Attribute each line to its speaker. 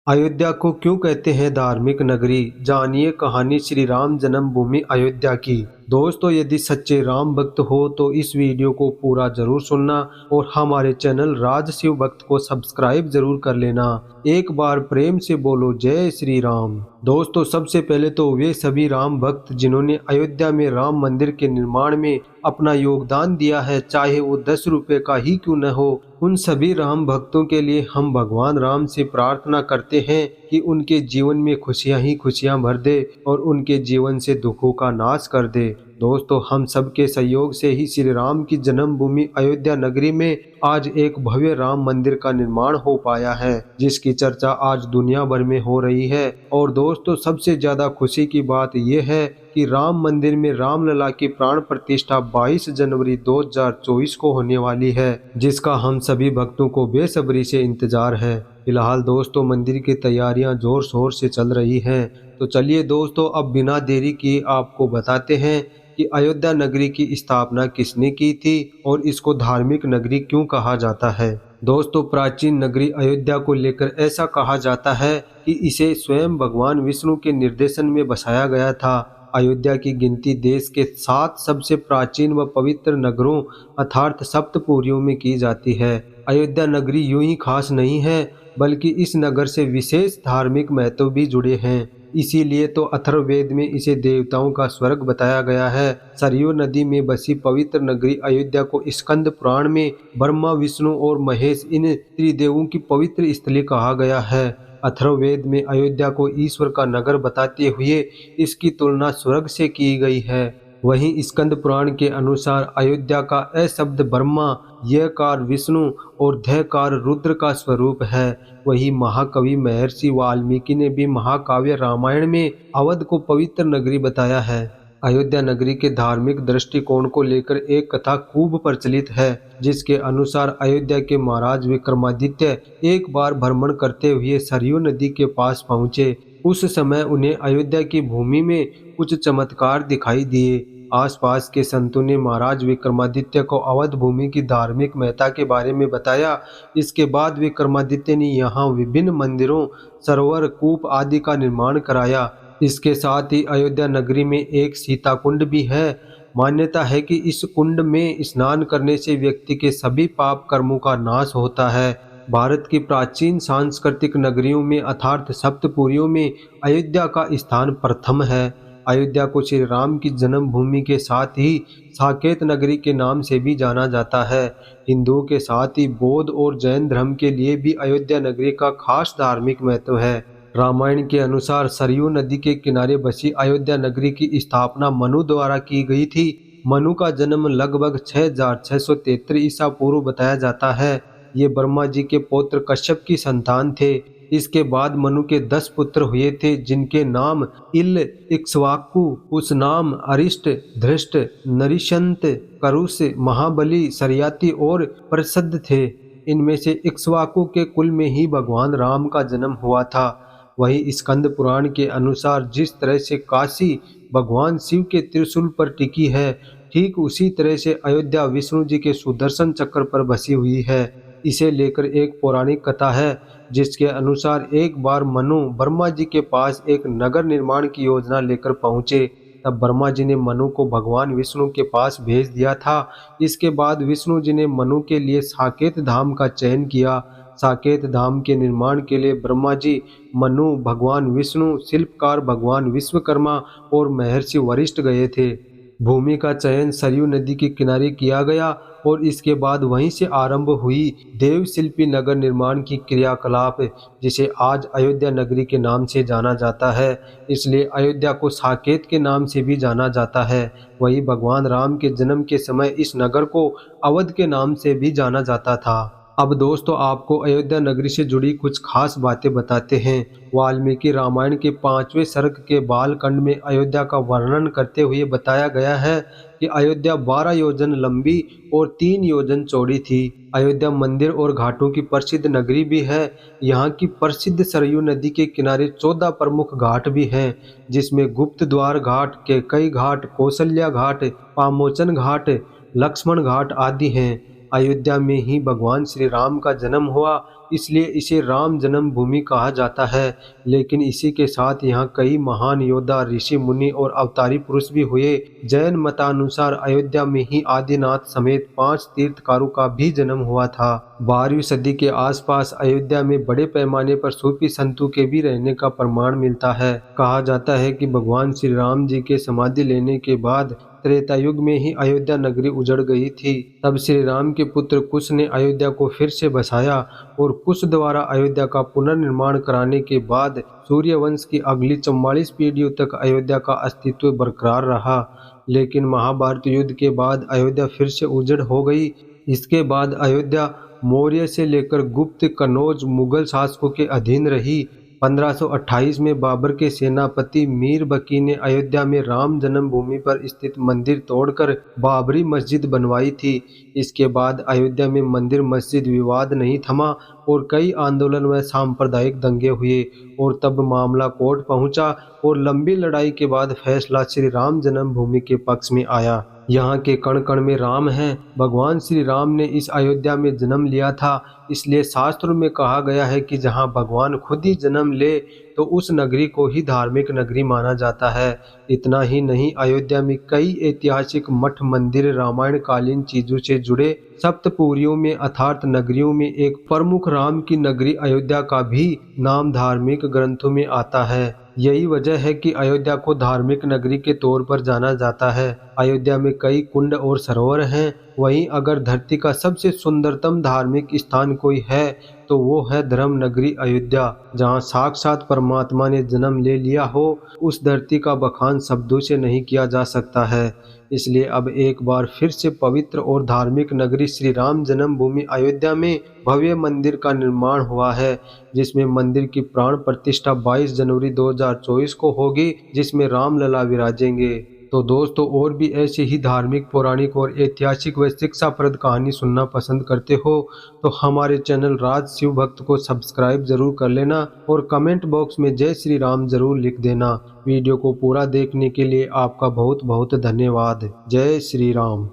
Speaker 1: अयोध्या को क्यों कहते हैं धार्मिक नगरी? जानिए कहानी श्री राम जन्मभूमि अयोध्या की। दोस्तों, यदि सच्चे राम भक्त हो तो इस वीडियो को पूरा जरूर सुनना और हमारे चैनल राज शिव भक्त को सब्सक्राइब जरूर कर लेना। एक बार प्रेम से बोलो जय श्री राम। दोस्तों, सबसे पहले तो वे सभी राम भक्त जिन्होंने अयोध्या में राम मंदिर के निर्माण में अपना योगदान दिया है, चाहे वो 10 रुपए का ही क्यों न हो, उन सभी राम भक्तों के लिए हम भगवान राम से प्रार्थना करते हैं कि उनके जीवन में खुशियां ही खुशियां भर दे और उनके जीवन से दुखों का नाश कर दे। दोस्तों, हम सबके सहयोग से ही श्री राम की जन्मभूमि अयोध्या नगरी में आज एक भव्य राम मंदिर का निर्माण हो पाया है, जिसकी चर्चा आज दुनिया भर में हो रही है। और दोस्तों, सबसे ज्यादा खुशी की बात यह है कि राम मंदिर में रामलला की प्राण प्रतिष्ठा 22 जनवरी 2024 को होने वाली है, जिसका हम सभी भक्तों को बेसब्री से इंतजार है। फिलहाल दोस्तों, मंदिर की तैयारियां जोर शोर से चल रही हैं। तो चलिए दोस्तों, अब बिना देरी किए आपको बताते हैं कि अयोध्या नगरी की स्थापना किसने की थी और इसको धार्मिक नगरी क्यों कहा जाता है। दोस्तों, प्राचीन नगरी अयोध्या को लेकर ऐसा कहा जाता है कि इसे स्वयं भगवान विष्णु के निर्देशन में बसाया गया था। अयोध्या की गिनती देश के 7 सबसे प्राचीन व पवित्र नगरों अर्थात सप्तपुरियों में की जाती है। अयोध्या नगरी यूं ही खास नहीं है, बल्कि इस नगर से विशेष धार्मिक महत्व भी जुड़े हैं। इसीलिए तो अथर्ववेद में इसे देवताओं का स्वर्ग बताया गया है। सरयू नदी में बसी पवित्र नगरी अयोध्या को स्कंद पुराण में ब्रह्मा, विष्णु और महेश इन त्रिदेवों की पवित्र स्थली कहा गया है। अथर्ववेद में अयोध्या को ईश्वर का नगर बताते हुए इसकी तुलना स्वर्ग से की गई है। वहीं स्कंद पुराण के अनुसार अयोध्या का अ शब्द ब्रह्मा, यकार विष्णु और धकार रुद्र का स्वरूप है। वही महाकवि महर्षि वाल्मीकि ने भी महाकाव्य रामायण में अवध को पवित्र नगरी बताया है। अयोध्या नगरी के धार्मिक दृष्टिकोण को लेकर एक कथा खूब प्रचलित है, जिसके अनुसार अयोध्या के महाराज विक्रमादित्य एक बार भ्रमण करते हुए सरयू नदी के पास पहुंचे। उस समय उन्हें अयोध्या की भूमि में कुछ चमत्कार दिखाई दिए। आसपास के संतों ने महाराज विक्रमादित्य को अवध भूमि की धार्मिक महत्ता के बारे में बताया। इसके बाद विक्रमादित्य ने यहाँ विभिन्न मंदिरों, सरोवर, कूप आदि का निर्माण कराया। इसके साथ ही अयोध्या नगरी में एक सीता कुंड भी है। मान्यता है कि इस कुंड में स्नान करने से व्यक्ति के सभी पाप कर्मों का नाश होता है। भारत की प्राचीन सांस्कृतिक नगरियों में अर्थात सप्तपुरियों में अयोध्या का स्थान प्रथम है। अयोध्या को श्री राम की जन्मभूमि के साथ ही साकेत नगरी के नाम से भी जाना जाता है। हिंदुओं के साथ ही बौद्ध और जैन धर्म के लिए भी अयोध्या नगरी का खास धार्मिक महत्व है। रामायण के अनुसार सरयू नदी के किनारे बसी अयोध्या नगरी की स्थापना मनु द्वारा की गई थी। मनु का जन्म लगभग 6673 ईसा पूर्व बताया जाता है। ये ब्रह्मा जी के पौत्र कश्यप की संतान थे। इसके बाद मनु के 10 पुत्र हुए थे, जिनके नाम इल, इक्ष्वाकु, उसनाम, अरिष्ट, धृष्ट, नरिशंत, करुष, महाबली, सरयाति और प्रसिद्ध थे। इनमें से इक्ष्वाकु के कुल में ही भगवान राम का जन्म हुआ था। वही स्कंद पुराण के अनुसार जिस तरह से काशी भगवान शिव के त्रिशूल पर टिकी है, ठीक उसी तरह से अयोध्या विष्णु जी के सुदर्शन चक्र पर बसी हुई है। इसे लेकर एक पौराणिक कथा है, जिसके अनुसार एक बार मनु ब्रह्मा जी के पास एक नगर निर्माण की योजना लेकर पहुंचे। तब ब्रह्मा जी ने मनु को भगवान विष्णु के पास भेज दिया था। इसके बाद विष्णु जी ने मनु के लिए साकेत धाम का चयन किया। साकेत धाम के निर्माण के लिए ब्रह्मा जी, मनु, भगवान विष्णु, शिल्पकार भगवान विश्वकर्मा और महर्षि वशिष्ठ गए थे। भूमि का चयन सरयू नदी के किनारे किया गया और इसके बाद वहीं से आरंभ हुई देवशिल्पी नगर निर्माण की क्रियाकलाप, जिसे आज अयोध्या नगरी के नाम से जाना जाता है। इसलिए अयोध्या को साकेत के नाम से भी जाना जाता है। वही भगवान राम के जन्म के समय इस नगर को अवध के नाम से भी जाना जाता था। अब दोस्तों, आपको अयोध्या नगरी से जुड़ी कुछ खास बातें बताते हैं। वाल्मीकि रामायण के 5वें सर्ग के बालकांड में अयोध्या का वर्णन करते हुए बताया गया है कि अयोध्या 12 योजन लंबी और 3 योजन चौड़ी थी। अयोध्या मंदिर और घाटों की प्रसिद्ध नगरी भी है। यहाँ की प्रसिद्ध सरयू नदी के किनारे 14 प्रमुख घाट भी हैं, जिसमें गुप्त द्वार घाट, केकई घाट, कौशल्या घाट, पामोचन घाट, लक्ष्मण घाट आदि हैं। अयोध्या में ही भगवान श्री राम का जन्म हुआ, इसलिए इसे राम जन्मभूमि कहा जाता है। लेकिन इसी के साथ यहाँ कई महान योद्धा, ऋषि मुनि और अवतारी पुरुष भी हुए। जैन मतानुसार अयोध्या में ही आदिनाथ समेत 5 तीर्थकारों का भी जन्म हुआ था। 12वीं सदी के आसपास अयोध्या में बड़े पैमाने पर सूफी संतों के भी रहने का प्रमाण मिलता है। कहा जाता है कि भगवान श्री राम जी के समाधि लेने के बाद त्रेता युग में ही अयोध्या नगरी उजड़ गई थी। तब श्री राम के पुत्र कुश ने अयोध्या को फिर से बसाया और कुश द्वारा अयोध्या का पुनर्निर्माण कराने के बाद सूर्य वंश की अगली 44 पीढ़ियों तक अयोध्या का अस्तित्व बरकरार रहा। लेकिन महाभारत युद्ध के बाद अयोध्या फिर से उजड़ हो गई। इसके बाद अयोध्या मौर्य से लेकर गुप्त, कन्नौज, मुगल शासकों के अधीन रही। 1528 में बाबर के सेनापति मीर बकी ने अयोध्या में राम जन्मभूमि पर स्थित मंदिर तोड़कर बाबरी मस्जिद बनवाई थी। इसके बाद अयोध्या में मंदिर मस्जिद विवाद नहीं थमा और कई आंदोलन व सांप्रदायिक दंगे हुए और तब मामला कोर्ट पहुंचा और लंबी लड़ाई के बाद फैसला श्री राम जन्मभूमि के पक्ष में आया। यहाँ के कण कण में राम हैं। भगवान श्री राम ने इस अयोध्या में जन्म लिया था, इसलिए शास्त्रों में कहा गया है कि जहाँ भगवान खुद ही जन्म ले तो उस नगरी को ही धार्मिक नगरी माना जाता है। इतना ही नहीं, अयोध्या में कई ऐतिहासिक मठ, मंदिर, रामायण कालीन चीजों से जुड़े सप्तपुरियों में अर्थात नगरियों में एक प्रमुख राम की नगरी अयोध्या का भी नाम धार्मिक ग्रंथों में आता है। यही वजह है कि अयोध्या को धार्मिक नगरी के तौर पर जाना जाता है। अयोध्या में कई कुंड और सरोवर हैं। वहीं अगर धरती का सबसे सुंदरतम धार्मिक स्थान कोई है तो वो है धर्म नगरी अयोध्या, जहाँ साक्षात परमात्मा ने जन्म ले लिया हो। उस धरती का बखान शब्दों से नहीं किया जा सकता है। इसलिए अब एक बार फिर से पवित्र और धार्मिक नगरी श्री राम जन्मभूमि अयोध्या में भव्य मंदिर का निर्माण हुआ है, जिसमें मंदिर की प्राण प्रतिष्ठा 22 जनवरी 2024 को होगी, जिसमें रामलला विराजेंगे। तो दोस्तों, और भी ऐसी ही धार्मिक, पौराणिक और ऐतिहासिक व शिक्षाप्रद कहानी सुनना पसंद करते हो तो हमारे चैनल राज शिव भक्त को सब्सक्राइब जरूर कर लेना और कमेंट बॉक्स में जय श्री राम जरूर लिख देना। वीडियो को पूरा देखने के लिए आपका बहुत बहुत धन्यवाद। जय श्री राम।